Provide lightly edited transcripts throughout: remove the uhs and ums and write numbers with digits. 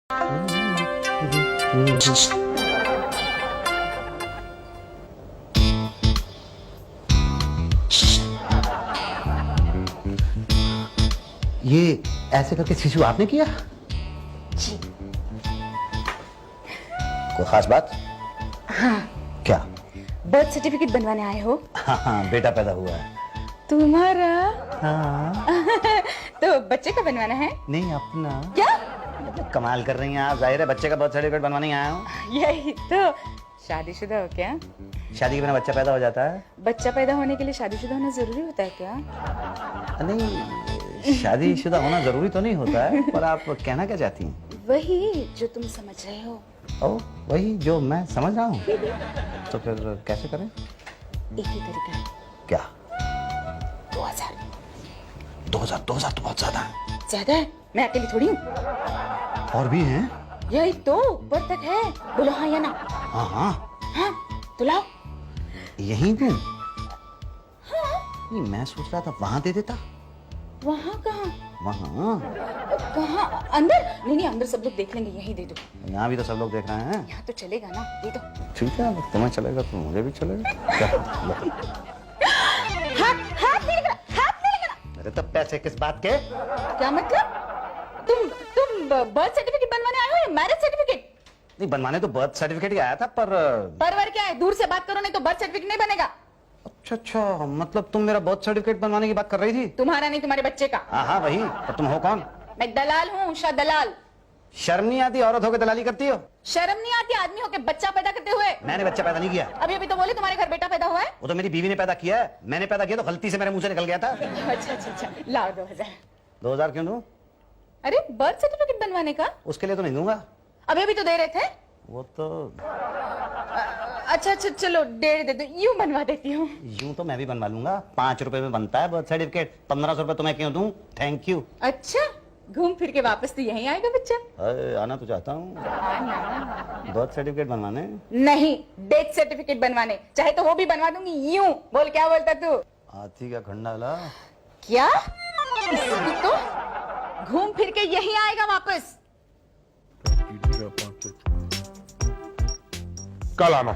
ये ऐसे करके शिशु आपने किया? जी। कोई खास बात? हाँ। क्या? बर्थ सर्टिफिकेट बनवाने आए हो? हाँ, बेटा पैदा हुआ है। तुम्हारा? हाँ। तो बच्चे का बनवाना है? नहीं, अपना। क्या? कमाल कर रही हैं आप। जाहिर है बच्चे का बर्थ सर्टिफिकेट बनवाने ही आया हूँ। यही तो। शादीशुदा हो क्या? शादी के बिना बच्चा पैदा हो जाता है? बच्चा पैदा होने के लिए शादीशुदा होना जरूरी होता है क्या? नहीं, शादीशुदा होना जरूरी तो नहीं होता है, पर आप कहना क्या चाहती हैं? वही जो तुम समझ रहे हो। ओ, वही जो मैं समझ रहा हूँ। तो फिर कैसे करें? एक ही तरीका है। क्या? 2000। 2000 तो बहुत ज्यादा है। ज्यादा है? मैं अकेली थोड़ी हूँ। और भी हैं? यही तो ऊपर तक है। बोलो हाँ या ना? हाँ हाँ। हाँ तो लाओ। यहीं दूं? नहीं, मैं सोच रहा था वहां दे देता। वहाँ कहाँ? वहाँ? कहाँ? अंदर? नहीं, अंदर सब लोग देख लेंगे, यही दे दो। यहाँ भी तो सब लोग देख रहे हैं। यहाँ तो चलेगा ना, दे दो। ठीक है, तुम्हें चलेगा तो मुझे भी चलेगा। क्या? हाथ नहीं लगना। अरे तब पैसे किस बात के? क्या मतलब? तुम बर्थ सर्टिफिकेट बनवाने आए हो या मैरिज सर्टिफिकेट? नहीं, बनवाने तो बर्थ सर्टिफिकेट ही आया था, पर परवर क्या है? दूर से बात करो, नहीं तो बर्थ सर्टिफिकेट नहीं बनेगा। अच्छा, मतलब तुम मेरा बर्थ सर्टिफिकेट बनवाने की बात कर रही थी? तुम्हारा नहीं, तुम्हारे बच्चे का। हाँ हाँ, वही। पर तुम हो कौन? मैं दलाल हूँ, उषा दलाल। शर्म नहीं आती औरत होकर दलाली करती हो? शर्म नहीं आती आदमी होके बच्चा पैदा करते हुए? मैंने बच्चा पैदा नहीं किया। अभी तो बोले तुम्हारे घर बेटा पैदा हुआ है। वो तो मेरी बीवी ने पैदा किया है। मैंने पैदा किया तो गलती से मेरे मुंह से निकल गया था। अच्छा, लाओ 2000। 2000 क्यों दूं? अरे बर्थ सर्टिफिकेट बनवाने का? उसके लिए तो नहीं दूंगा। अभी तो दे रहे थे। वो तो अच्छा चलो 1.5 दे दो, यूं बनवा देती हूँ। यूं तो मैं भी बनवा लूंगा। 5 रुपए में बनता है बर्थ सर्टिफिकेट। 1500 रुपए तो मैं क्यों दूं? Thank you. अच्छा, घूम फिर के वापस तो यहीं आएगा बच्चा। आना तो चाहता हूँ बर्थ सर्टिफिकेट बनवाने। नहीं, डेथ सर्टिफिकेट बनवाने। चाहे तो वो भी बनवा दूंगी। यूं बोल, क्या बोलता तू? हाथी का खंडाला। क्या? इसलिए तो घूम फिर के यहीं आएगा वापस। कल आना।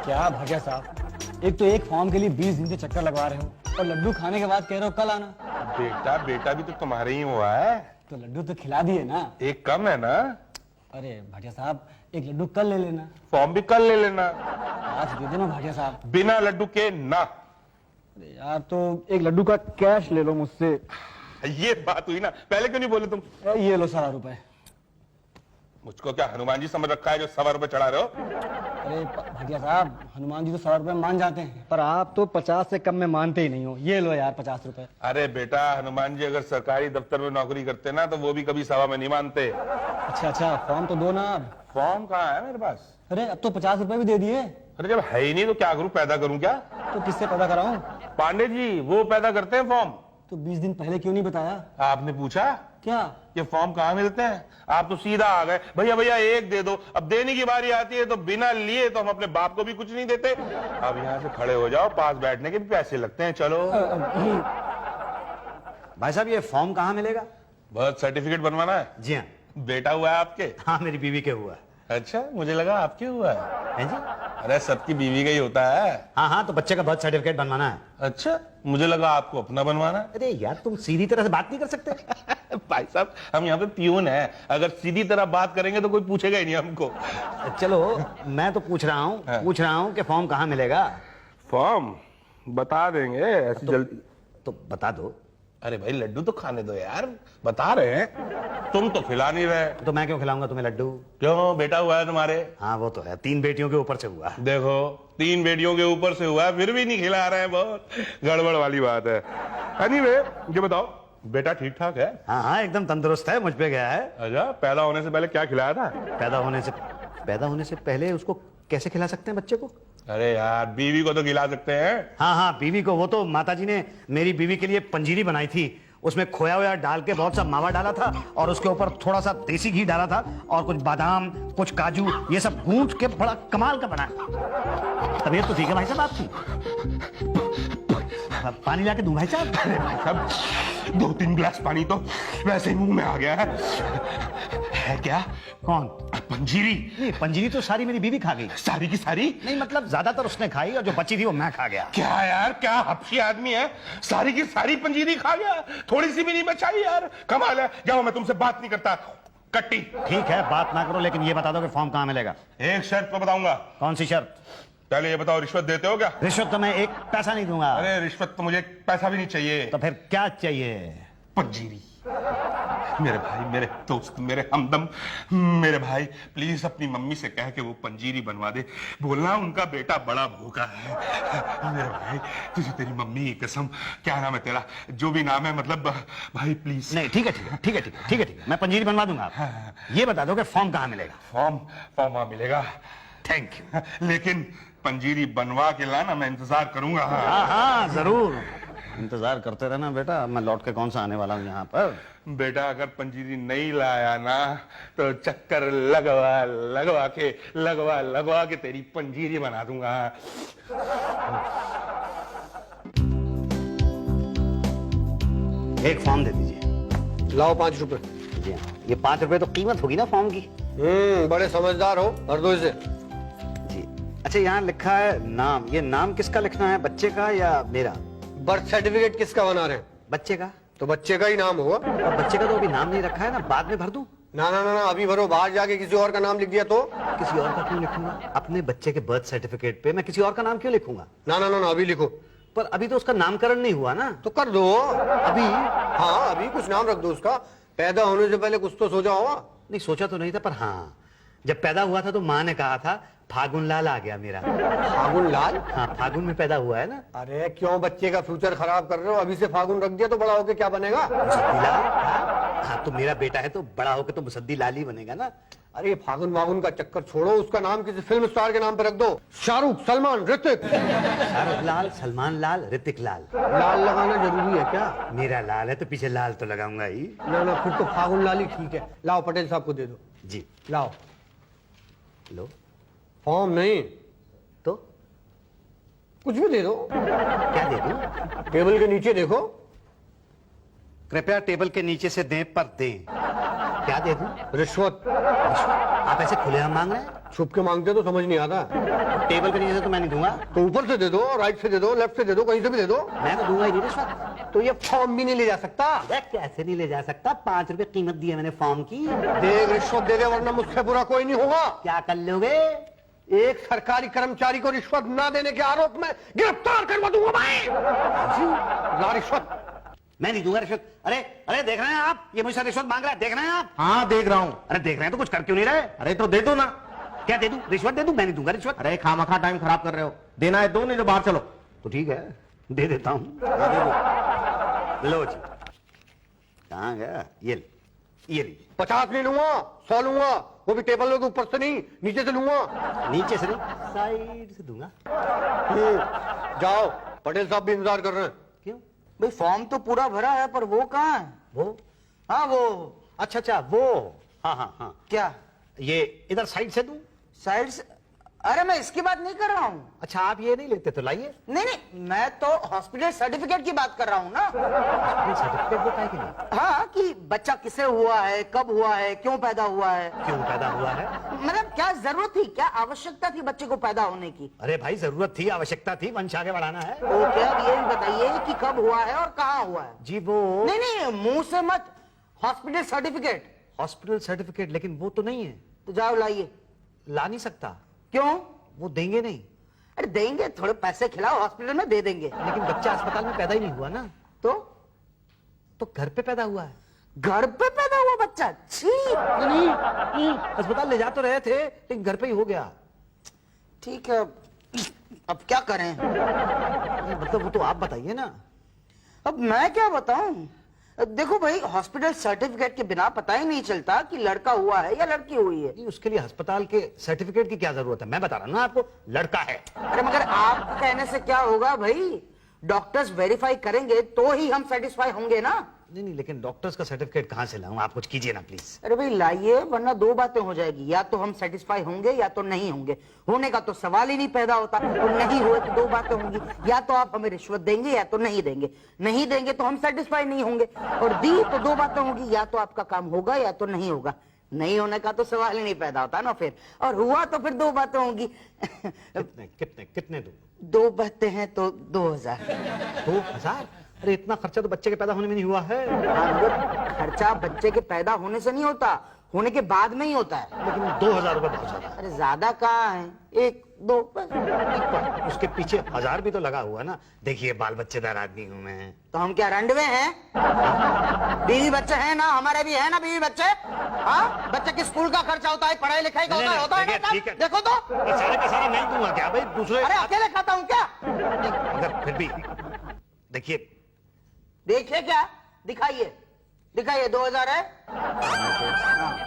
क्या भाग्या साहब, एक तो एक फॉर्म के लिए 20 दिन से चक्कर लगवा रहे हो और लड्डू खाने के बाद कह रहे हो कल आना। बेटा भी तो तुम्हारे ही हुआ है। तो लड्डू तो खिला दिए ना। एक कम है ना। अरे भाटिया साहब, एक लड्डू कल ले लेना। फॉर्म भी कल ले लेना। आज दे देना भाटिया साहब। बिना लड्डू के ना। अरे यार, तो एक लड्डू का कैश ले लो मुझसे। ये बात हुई ना, पहले क्यों नहीं बोले तुम? ये लो 100 रुपए। मुझको क्या हनुमान जी समझ रखा है जो 100 रुपए चढ़ा रहे हो? अरे भाटिया साहब, हनुमान जी तो 100 रुपए मान जाते हैं, पर आप तो 50 से कम में मानते ही नहीं हो। ये लो यार 50 रुपए। अरे बेटा, हनुमान जी अगर सरकारी दफ्तर में नौकरी करते ना तो वो भी कभी 100 में नहीं मानते। अच्छा, फॉर्म तो दो ना अब। फॉर्म कहाँ है मेरे पास? अरे अब तो 50 रुपए भी दे दिए। अरे जब है ही नहीं तो क्या करूं, पैदा करूं क्या? तो किससे पैदा कराऊं? पांडे जी वो पैदा करते हैं फॉर्म। तो 20 दिन पहले क्यों नहीं बताया? आपने पूछा क्या? ये फॉर्म कहाँ मिलते हैं? आप तो सीधा आ गए, भैया एक दे दो। अब देने की बारी आती है तो बिना लिए तो हम अपने बाप को भी कुछ नहीं देते। अब यहाँ से खड़े हो जाओ, पास बैठने के भी पैसे लगते हैं। चलो। भाई साहब, ये फॉर्म कहाँ मिलेगा? बर्थ सर्टिफिकेट बनवाना है? जी हाँ। बेटा हुआ है आपके? हाँ, मेरी बीवी के हुआ है। अच्छा, मुझे लगा आपके हुआ है। हैं जी? अरे सबकी बीवी का ही होता है। हाँ, तो बच्चे का बर्थ सर्टिफिकेट बनवाना है। अच्छा, मुझे लगा आपको अपना बनवाना है। अरे यार, तुम सीधी तरह से बात नहीं कर सकते? भाई साहब, हम यहाँ पे प्यून है, अगर सीधी तरह बात करेंगे तो कोई पूछेगा ही नहीं हमको। चलो, मैं तो पूछ रहा हूँ कि फॉर्म कहाँ मिलेगा? फॉर्म बता देंगे ऐसी जल्दी। तो बता दो। अरे भाई लड्डू तो खाने दो यार, बता रहे हैं। तुम तो खिला नहीं रहे। तो मैं क्यों खिलाऊंगा तुम्हें लड्डू? क्यों, बेटा हुआ है तुम्हारे? हाँ, वो तो है। 3 बेटियों के ऊपर से हुआ। देखो, 3 बेटियों के ऊपर से हुआ है, फिर भी नहीं खिला रहे हैं। बहुत गड़बड़ वाली बात है। एनीवे, ये बताओ, बेटा ठीक ठाक है? हाँ, एकदम तंदुरुस्त है, मुझ पे गया है। अच्छा, पैदा होने से पहले क्या खिलाया था? पैदा होने से पहले उसको कैसे खिला सकते हैं बच्चे को? अरे यार, बीवी को तो खिला सकते हैं। हाँ, बीवी को। वो तो माताजी ने मेरी बीवी के लिए पंजीरी बनाई थी। उसमें खोया हुआ डाल के बहुत सा मावा डाला था और उसके ऊपर थोड़ा सा देसी घी डाला था और कुछ बादाम, कुछ काजू, ये सब गूंथ के बड़ा कमाल का बना। तबीयत तो ठीक है भाई साहब आपकी? पानी लाके दूं भाई साहब? 2-3 गिलास पानी तो वैसे ही मुंह में आ गया है। है क्या? कौन? पंजीरी। नहीं, पंजीरी तो सारी मेरी बीवी खा गई। सारी की सारी? नहीं मतलब ज्यादातर उसने खाई और जो बची थी वो मैं खा गया। क्या यार, क्या हपशी आदमी है, सारी की सारी पंजीरी खा गया, थोड़ी सी भी नहीं बचाई यार, कमाल है। जाओ, मैं तुमसे बात नहीं करता, कट्टी। ठीक है, बात ना करो, लेकिन ये बता दो कि फॉर्म कहाँ मिलेगा। एक शर्त तो बताऊंगा। कौन सी शर्त? पहले ये बताओ, रिश्वत देते हो क्या? रिश्वत तो मैं एक पैसा नहीं दूंगा। अरे रिश्वत तो मुझे पैसा भी नहीं चाहिए। तो फिर क्या चाहिए? पंजीरी। मेरे भाई, मेरे दोस्त, मेरे हमदम, मेरे भाई, प्लीज अपनी मम्मी से कह के वो पंजीरी बनवा दे। बोलना उनका बेटा बड़ा भूखा है। मेरे भाई, तुझे तेरी मम्मी की कसम, क्या नाम है तेरा, जो भी नाम है, मतलब भाई प्लीज। नहीं, ठीक है ठीक है ठीक है ठीक है ठीक है ठीक है, मैं पंजीरी बनवा दूंगा। ये बता दो कि फॉर्म कहाँ मिलेगा? फॉर्म वहां मिलेगा। Thank you. लेकिन पंजीरी बनवा के लाना, मैं इंतजार करूंगा। हाँ हाँ जरूर, इंतजार करते रहना बेटा। मैं लौट के कौन सा आने वाला हूँ यहाँ पर। बेटा अगर पंजीरी नहीं लाया ना तो चक्कर लगवा के तेरी पंजीरी बना दूंगा। एक फॉर्म दे दीजिए। लाओ 5 रुपए। जी हाँ, ये 5 रुपए तो कीमत होगी ना फॉर्म की। बड़े समझदार हो, भर दो इसे। जी अच्छा, यहाँ लिखा है नाम। ये नाम किसका लिखना है, बच्चे का या मेरा? बर्थ सर्टिफिकेट किसका बना रहे हैं? बच्चे का। तो बच्चे का ही नाम होगा। और बच्चे का तो अभी नाम नहीं रखा है ना, बाद में भर दूं? ना ना ना ना, अभी भरो। बाहर जाके किसी और का नाम लिख दिया तो? किसी और का क्यों लिखूंगा? अपने बच्चे के बर्थ सर्टिफिकेट पे मैं किसी और का नाम क्यों लिखूंगा? ना ना ना ना, अभी लिखो। पर अभी तो उसका नामकरण नहीं हुआ ना। तो कर दो अभी? हाँ, अभी कुछ नाम रख दो उसका। पैदा होने से पहले कुछ तो सोचा होगा। नहीं, सोचा तो नहीं था, पर हाँ, जब पैदा हुआ था तो माँ ने कहा था फागुन लाल आ गया मेरा। फागुन लाल? हाँ, फागुन में पैदा हुआ है ना। अरे क्यों बच्चे का फ्यूचर खराब कर रहे हो? अभी से फागुन रख दिया तो बड़ा होके क्या बनेगा? मुसद्दी लाल। हाँ, तो मेरा बेटा है तो बड़ा होकर तो मुसद्दी लाल ही बनेगा ना। अरे फागुन वागुन का चक्कर छोड़ो, उसका नाम किसी फिल्म स्टार के नाम पे रख दो। शाहरुख, सलमान, ऋतिक। शाहरुख लाल, सलमान लाल, ऋतिक लाल। लाल लगाना जरूरी है क्या? मेरा लाल है तो पीछे लाल तो लगाऊंगा ही। ना ना, फिर तो फागुन लाल ही ठीक है। लाओ, पटेल साहब को दे दो। जी लाओ। लो। फॉर्म नहीं तो कुछ भी दे दो। क्या दे दूं? टेबल के नीचे देखो। कृपया टेबल के नीचे से दें पर दें। क्या दे दूं? रिश्वत। आप ऐसे खुलेआम मांग रहे हैं? छुप के मांगते तो समझ नहीं आता। टेबल के नीचे से तो मैं नहीं दूंगा। तो ऊपर से दे दो, राइट से दे दो, लेफ्ट से दे दो, कहीं से भी दे दो। मैं तो दूंगा ही नहीं रिश्वत। तो ये फॉर्म भी नहीं ले जा सकता। अरे कैसे नहीं ले जा सकता? 5 रुपए कीमत दी है मैंने फॉर्म की। दे, रिश्वत दे दे, वरना मुझसे बुरा कोई नहीं होगा। क्या कर लोगे? एक सरकारी कर्मचारी को रिश्वत न देने के आरोप में गिरफ्तार करवा दूंगा मैं। ला रिश्वत। मैं नहीं दूंगा रिश्वत। अरे अरे, देख रहे हैं आप, ये मुझसे रिश्वत मांग रहा है, देख रहे हैं आप? हाँ देख रहा हूँ। अरे देख रहे हैं तो कुछ कर क्यों नहीं रहे? अरे तो दे दो ना। क्या दे दूं? रिश्वत दे दूं? मैं नहीं दूंगा रिश्वत। अरे खामखा टाइम खराब कर रहे हो। देना है दो, नहीं तो बाहर चलो। तो ठीक है, दे देता हूं। लो जी। कहाँ गया? ये लीजिए। 50 नहीं लूंगा, 100 लूंगा, वो भी टेबल के ऊपर से नहीं, नीचे से लूंगा। नीचे से नहीं, साइड से दूंगा। जाओ, पटेल साहब भी इंतजार कर रहे हैं। क्यों? भाई फॉर्म तो पूरा भरा है, पर वो कहाँ है? वो? हाँ वो। अच्छा अच्छा, वो। हाँ हाँ हाँ। क्या? ये इधर साइड से दूं? साइड से? अरे मैं इसकी बात नहीं कर रहा हूँ। अच्छा, आप ये नहीं लेते तो लाइए। नहीं नहीं, मैं तो हॉस्पिटल सर्टिफिकेट की बात कर रहा हूँ ना। सर्टिफिकेट वो काहे के लिए? हाँ, कि बच्चा किसे हुआ है, कब हुआ है, क्यों पैदा हुआ है। क्यों पैदा हुआ है? मतलब क्या जरूरत थी, क्या आवश्यकता थी बच्चे को पैदा होने की? अरे भाई, जरूरत थी, आवश्यकता थी, वंश आगे बढ़ाना है। तो क्या ये भी बताइए कि कब हुआ है और कहाँ हुआ है? जी वो नहीं नहीं, मुंह से मत। Hospital certificate. हॉस्पिटल सर्टिफिकेट, लेकिन वो तो नहीं है। तो जाओ लाइए। ला नहीं सकता। क्यों? वो देंगे नहीं। अरे देंगे, थोड़े पैसे खिलाओ, हॉस्पिटल में दे देंगे। लेकिन बच्चा अस्पताल में पैदा ही नहीं हुआ ना। तो घर पे पैदा हुआ है। घर पे पैदा हुआ बच्चा? छी। नहीं, अस्पताल ले जा तो रहे थे, लेकिन घर पे ही हो गया। ठीक है, अब क्या करें? मतलब वो तो आप बताइए ना। अब मैं क्या बताऊं? देखो भाई, हॉस्पिटल सर्टिफिकेट के बिना पता ही नहीं चलता कि लड़का हुआ है या लड़की हुई है। नहीं, उसके लिए अस्पताल के सर्टिफिकेट की क्या जरूरत है? मैं बता रहा हूं ना आपको, लड़का है। अरे मगर आप कहने से क्या होगा भाई? डॉक्टर्स वेरीफाई करेंगे तो ही हम सेटिस्फाई होंगे ना। नहीं नहीं, लेकिन डॉक्टर्स का सर्टिफिकेट कहाँ से लाऊं? आप कुछ कीजिए ना प्लीज। अरे भाई लाइए, वरना 2 बातें हो जाएगी, या तो हम सेटिस्फाई होंगे या तो नहीं होंगे। होने का तो सवाल ही नहीं पैदा होता, तो नहीं हुए तो 2 बातें होंगी, या तो आप हमें रिश्वत देंगे या तो नहीं देंगे। नहीं देंगे तो हम सेटिस्फाई नहीं होंगे, और दी तो 2 बातें होंगी, या तो आपका काम होगा या तो नहीं होगा। नहीं होने का तो सवाल ही नहीं पैदा होता ना फिर, और हुआ तो फिर दो बातें होंगी। कितने कितने कितने दो? दो बातें हैं तो 2000। 2000? अरे इतना खर्चा तो बच्चे के पैदा होने में नहीं हुआ है। हाँ, मगर खर्चा बच्चे के पैदा होने से नहीं होता, होने के बाद में ही होता है। लेकिन 2000 रुपए बहुत ज्यादा है। अरे ज्यादा कहाँ है, एक दो बस। पर उसके पीछे 1000 भी तो लगा हुआ ना। देखिए बाल बच्चेदार आदमी हूँ मैं। तो हम क्या रंडवे हैं? बीवी बच्चे हैं ना, हमारे भी है ना बीवी बच्चे। हाँ, बच्चे के स्कूल का खर्चा होता है, पढ़ाई लिखाई का नहीं, होता है देखिए, ना? ठीक है। देखो तो, पर सारे का सारा नहीं दूंगा क्या भाई? दूसरे अरे अकेले खाता हूँ क्या? मगर फिर भी देखिए। देखिए क्या, दिखाइए दिखाइए। 2000 है। हाँ।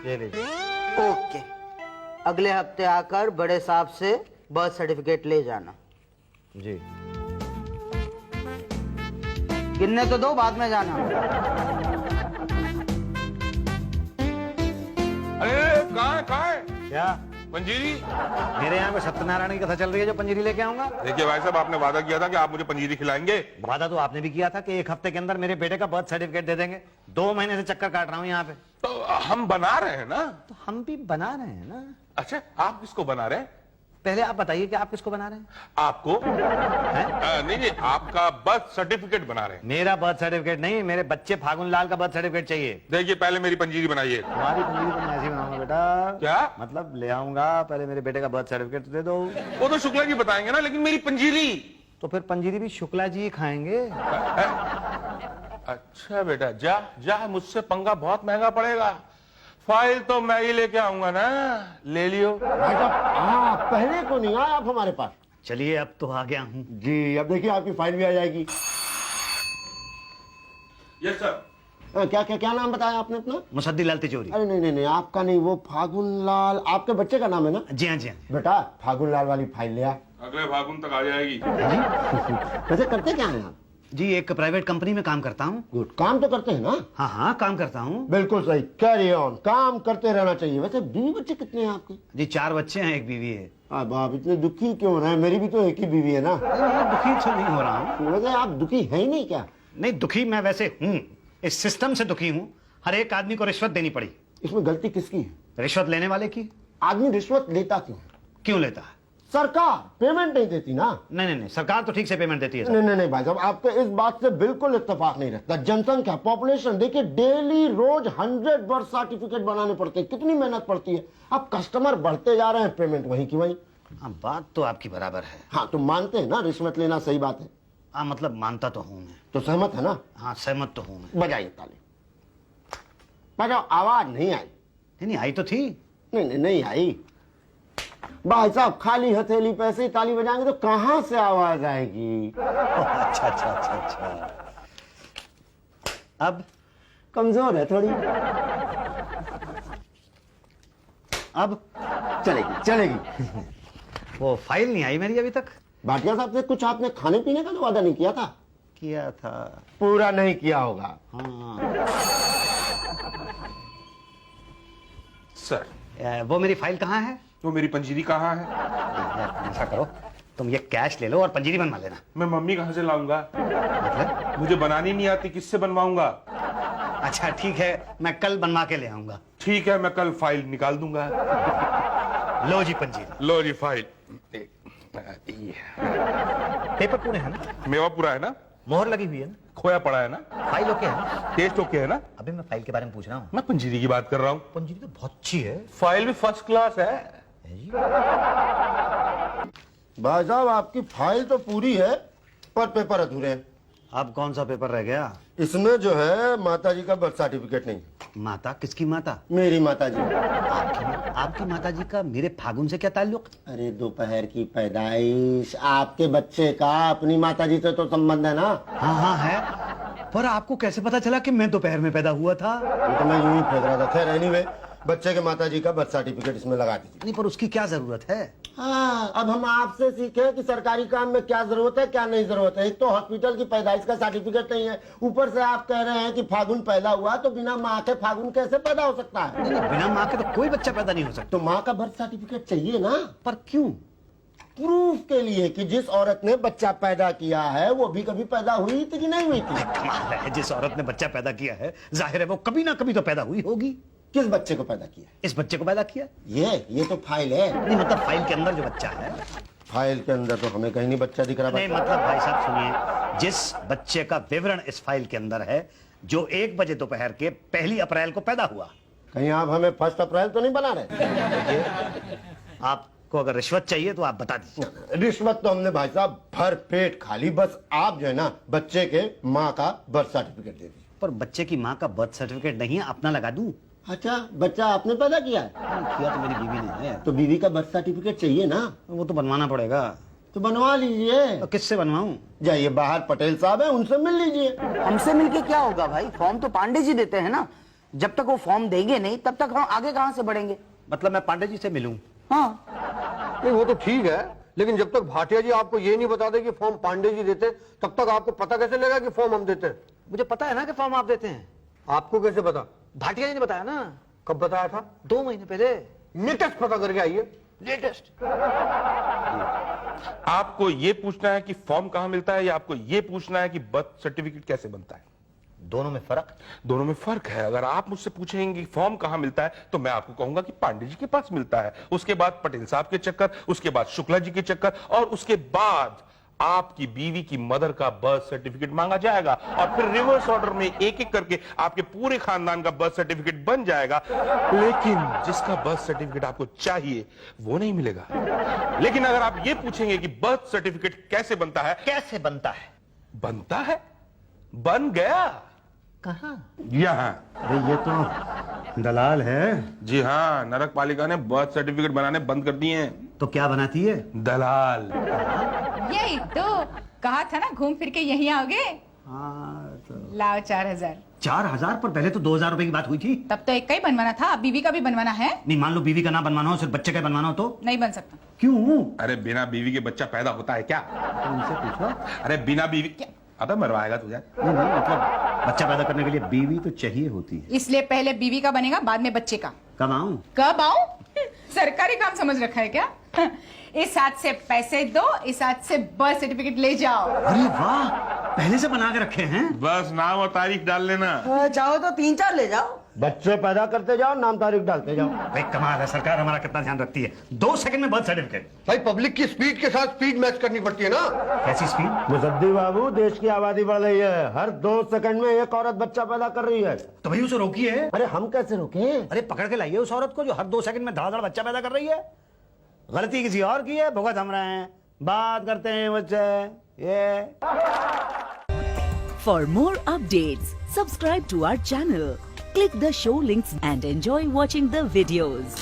ये लीजिए। ओके, अगले हफ्ते आकर बड़े साहब से बर्थ सर्टिफिकेट ले जाना। जी। गिनने तो दो, बाद में जाना। अरे कहाँ है क्या पंजीरी? मेरे यहाँ पे सत्यनारायण की कथा चल रही है जो पंजीरी लेके आऊंगा? देखिए भाई साहब, आपने वादा किया था कि आप मुझे पंजीरी खिलाएंगे। वादा तो आपने भी किया था कि 1 हफ्ते के अंदर मेरे बेटे का बर्थ सर्टिफिकेट दे देंगे। 2 महीने से चक्कर काट रहा हूँ यहाँ पे। तो हम बना रहे हैं ना। तो हम भी बना रहे हैं ना। अच्छा, आप किसको बना रहे हैं? पहले आप बताइए कि आप किसको बना रहे हैं? आपको नहीं, आपका बर्थ सर्टिफिकेट बना रहे हैं। मेरा बर्थ सर्टिफिकेट नहीं, मेरे बच्चे फागुन लाल का बर्थ सर्टिफिकेट चाहिए। देखिए पहले मेरी पंजीरी बनाइए। तुम्हारी पंजीरी तो मैं ऐसी बनाऊंगा बेटा। क्या मतलब ले आऊंगा, पहले मेरे बेटे का बर्थ सर्टिफिकेट दे दो। वो तो शुक्ला जी बताएंगे ना, लेकिन मेरी पंजीरी। तो फिर पंजीरी भी शुक्ला जी ही खाएंगे। अच्छा बेटा, जा जा, मुझसे पंगा बहुत महंगा पड़ेगा। फाइल तो मैं ही लेके आऊंगा ना, ले लियो। भाई साहब, पहले को नहीं आया आप हमारे पास। चलिए अब तो आ गया हूँ। जी, अब देखिए आपकी फाइल भी आ जाएगी। Yes sir. क्या क्या क्या नाम बताया आपने अपना? मुसद्दी लाल तिजोरी। अरे नहीं नहीं नहीं, आपका नहीं, वो फागुन लाल आपके बच्चे का नाम है ना? जी हाँ, जी हाँ। बेटा फागुन लाल वाली फाइल ले आ। अगले फागुन तक आ जाएगी। वैसे करते क्या है आप? जी एक प्राइवेट कंपनी में काम करता हूँ। गुड, काम तो करते हैं ना? हाँ हाँ, काम करता हूँ। बिल्कुल सही, कैरी ऑन, काम करते रहना चाहिए। वैसे बीवी बच्चे कितने हैं आपके? जी 4 बच्चे हैं, 1 बीवी है। अब आप इतने दुखी क्यों हो रहे हैं? मेरी भी तो एक ही बीवी है ना। दुखी तो नहीं हो रहा हूँ। वैसे आप दुखी है ही नहीं क्या? नहीं, दुखी मैं वैसे हूँ, इस सिस्टम से दुखी हूँ। हर एक आदमी को रिश्वत देनी पड़ी। इसमें गलती किसकी है? रिश्वत लेने वाले की। आदमी रिश्वत लेता क्यों? क्यों लेता है? सरकार पेमेंट नहीं देती ना। नहीं नहीं नहीं, सरकार तो ठीक से पेमेंट देती है सर। नहीं नहीं नहीं भाई साहब, आपके इस बात से बिल्कुल इत्तेफाक नहीं रखता। जनसंख्या, पॉपुलेशन देखिए, डेली रोज 100 बर्थ सर्टिफिकेट बनाने पड़ते हैं, कितनी मेहनत पड़ती है। अब कस्टमर बढ़ते जा रहे हैं, पेमेंट वहीं की वहीं। हाँ, बात तो आपकी बराबर है। हाँ, तो मानते हैं ना रिश्वत लेना सही बात है? हाँ, मतलब मानता तो हूँ मैं। तो सहमत है ना? हाँ, सहमत तो हूँ मैं। बजाइए ताली। बजाओ। आवाज नहीं आई। नहीं आई तो थी। नहीं नहीं नहीं आई भाई साहब, खाली हथेली पे ऐसे ही ताली बजाएंगे तो कहां से आवाज आएगी? अच्छा अच्छा अच्छा अच्छा। अब कमजोर है थोड़ी। अब चलेगी चलेगी। वो फाइल नहीं आई मेरी अभी तक। भाटिया साहब से कुछ आपने खाने पीने का तो वादा नहीं किया था? किया था। पूरा नहीं किया होगा। हाँ। सर वो मेरी फाइल कहाँ है? तो मेरी पंजीरी कहाँ है? ऐसा करो, तुम ये कैश ले लो और पंजीरी बनवा लेना। मैं मम्मी कहाँ से लाऊंगा? मतलब? मुझे बनानी नहीं आती, किससे बनवाऊंगा? अच्छा ठीक है, मैं कल बनवा के ले आऊंगा। ठीक है, मैं कल फाइल निकाल दूंगा। लो जी पंजीरी। लो जी फाइल। पेपर पूरे हैं ना? मेवा पूरा है ना? मोहर लगी हुई है ना? खोया पड़ा है ना? फाइल ओके है ना? टेस्ट ओके है ना? अभी मैं फाइल के बारे में पूछ रहा हूँ। मैं पंजीरी की बात कर रहा हूँ। पंजीरी तो बहुत अच्छी है। फाइल भी फर्स्ट क्लास है। भाई साहब, आपकी फाइल तो पूरी है पर पेपर अधूरे हैं। अब कौन सा पेपर रह गया? इसमें जो है माता जी का बर्थ सर्टिफिकेट नहीं। माता? किसकी माता? मेरी माता जी। आपकी माता जी का मेरे फागुन से क्या ताल्लुक? अरे दोपहर की पैदाइश, आपके बच्चे का अपनी माता जी से तो संबंध है ना? हाँ हाँ है, पर आपको कैसे पता चला कि मैं दोपहर में पैदा हुआ था? तो मैं यूं ही फेंक रहा था। खैर एनीवे, बच्चे के माता जी का बर्थ सर्टिफिकेट इसमें लगा दीजिए। नहीं, पर उसकी क्या जरूरत है? हाँ, अब हम आपसे सीखे कि सरकारी काम में क्या जरूरत है क्या नहीं जरूरत है। एक तो हॉस्पिटल की पैदाइश का सर्टिफिकेट नहीं है, ऊपर से आप कह रहे हैं कि फागुन पैदा हुआ, तो बिना माँ के फागुन कैसे पैदा हो सकता है? नहीं, बिना माँ के तो कोई बच्चा पैदा नहीं हो सकता। तो माँ का बर्थ सर्टिफिकेट चाहिए ना। पर क्यों? प्रूफ के लिए कि जिस औरत ने बच्चा पैदा किया है वो भी कभी पैदा हुई थी कि नहीं हुई थी। कमाल है, जिस औरत ने बच्चा पैदा किया है जाहिर है वो कभी ना कभी तो पैदा हुई होगी। किस बच्चे को पैदा किया? इस बच्चे को पैदा किया। ये तो फाइल है। नहीं मतलब फाइल के अंदर जो बच्चा है। फाइल के अंदर तो हमें कहीं नहीं बच्चा दिख रहा। नहीं मतलब भाई साहब सुनिए, जिस बच्चे का विवरण इस फाइल के अंदर है जो 1 बजे दोपहर के 1 अप्रैल को पैदा हुआ। कहीं आप हमें 1 अप्रैल तो नहीं बना रहे? आपको अगर रिश्वत चाहिए तो आप बता दीजिए। रिश्वत तो हमने भाई साहब भर पेट खा ली। बस आप जो है ना बच्चे के माँ का बर्थ सर्टिफिकेट दे दीजिए। पर बच्चे की माँ का बर्थ सर्टिफिकेट नहीं है, अपना लगा दूं। अच्छा, बच्चा आपने पैदा किया है? किया तो मेरी बीवी ने है। तो बीवी का बर्थ सर्टिफिकेट चाहिए ना? वो तो बनवाना पड़ेगा। तो बनवा लीजिए। तो किससे बनवाऊं? जाइए बाहर पटेल साहब है, उनसे मिल लीजिए। हमसे मिलके क्या होगा भाई? फॉर्म तो पांडे जी देते हैं ना। जब तक वो फॉर्म देंगे नहीं तब तक हम आगे कहां से बढ़ेंगे? मतलब मैं पांडे जी से मिलूं? हाँ, नहीं वो तो ठीक है, लेकिन जब तक भाटिया जी आपको ये नहीं बता दे कि फॉर्म पांडे जी देते तब तक आपको पता कैसे लगा कि फॉर्म हम देते हैं? मुझे पता है ना कि फॉर्म आप देते हैं। आपको कैसे पता? भाटिया जी ने बताया ना। कब बताया था? 2 महीने पहले। लेटेस्ट पता करके आइए। लेटेस्ट। आपको ये पूछना है कि फॉर्म कहां मिलता है या आपको ये पूछना है कि बर्थ सर्टिफिकेट कैसे बनता है? दोनों में फर्क? दोनों में फर्क है। अगर आप मुझसे पूछेंगे कि फॉर्म कहां मिलता है तो मैं आपको कहूंगा कि पांडे जी के पास मिलता है, उसके बाद पटेल साहब के चक्कर, उसके बाद शुक्ला जी के चक्कर, और उसके बाद आपकी बीवी की मदर का बर्थ सर्टिफिकेट मांगा जाएगा और फिर रिवर्स ऑर्डर में एक एक करके आपके पूरे खानदान का बर्थ सर्टिफिकेट बन जाएगा। लेकिन जिसका बर्थ सर्टिफिकेट आपको चाहिए वो नहीं मिलेगा। लेकिन अगर आप ये पूछेंगे कि बर्थ सर्टिफिकेट कैसे बनता है, कैसे बनता है? बनता है, बन गया। कहां? यहां। अरे ये तो दलाल है। जी हाँ, नरक पालिका ने बर्थ सर्टिफिकेट बनाने बंद कर दिए हैं। तो क्या बनाती है? दलाल। यही तो कहा था ना, घूम फिर के यहीं आओगे। लाओ 4000। 4000 पर पहले तो 2000 रुपए की बात हुई थी। तब तो एक का ही बनवाना था, अब बीवी का भी बनवाना है। नहीं मान लो बीवी का ना बनवाना हो, सिर्फ बच्चे का बनवाना हो तो? नहीं बन सकता। क्यों? अरे बिना बीवी के बच्चा पैदा होता है क्या? तो उनसे पूछो। अरे बिना बीवी अबे मरवाएगा तुझे। नहीं मतलब बच्चा पैदा करने के लिए बीवी तो चाहिए होती है। इसलिए पहले बीवी का बनेगा, बाद में बच्चे का। कब आऊं? कब आऊं? सरकारी काम समझ रखा है क्या? इस हाथ से पैसे दो, इस हाथ से बर्थ सर्टिफिकेट ले जाओ। अरे वाह, पहले से बना के रखे हैं। बस नाम और तारीख डाल लेना। चाहो तो 3-4 ले जाओ। बच्चे पैदा करते जाओ, नाम तारीख डालते जाओ। भाई कमाल है, सरकार हमारा कितना ध्यान रखती है। 2 सेकंड में बर्थ सर्टिफिकेट। भाई पब्लिक की स्पीड के साथ स्पीड मैच करनी पड़ती है ना। कैसी स्पीड? मुसद्दी बाबू, देश की आबादी बढ़ रही है, हर 2 सेकंड में एक औरत बच्चा पैदा कर रही है। तो भाई उसे रोकिए। अरे हम कैसे रोके? अरे पकड़ के लाइए उस औरत को जो हर 2 सेकंड में धड़ाधड़ बच्चा पैदा कर रही है। गलती किसी और की है, भुगत हम रहे हैं। बात करते हैं बच्चे। ये For more updates, subscribe to our channel, click the show links and enjoy watching the videos.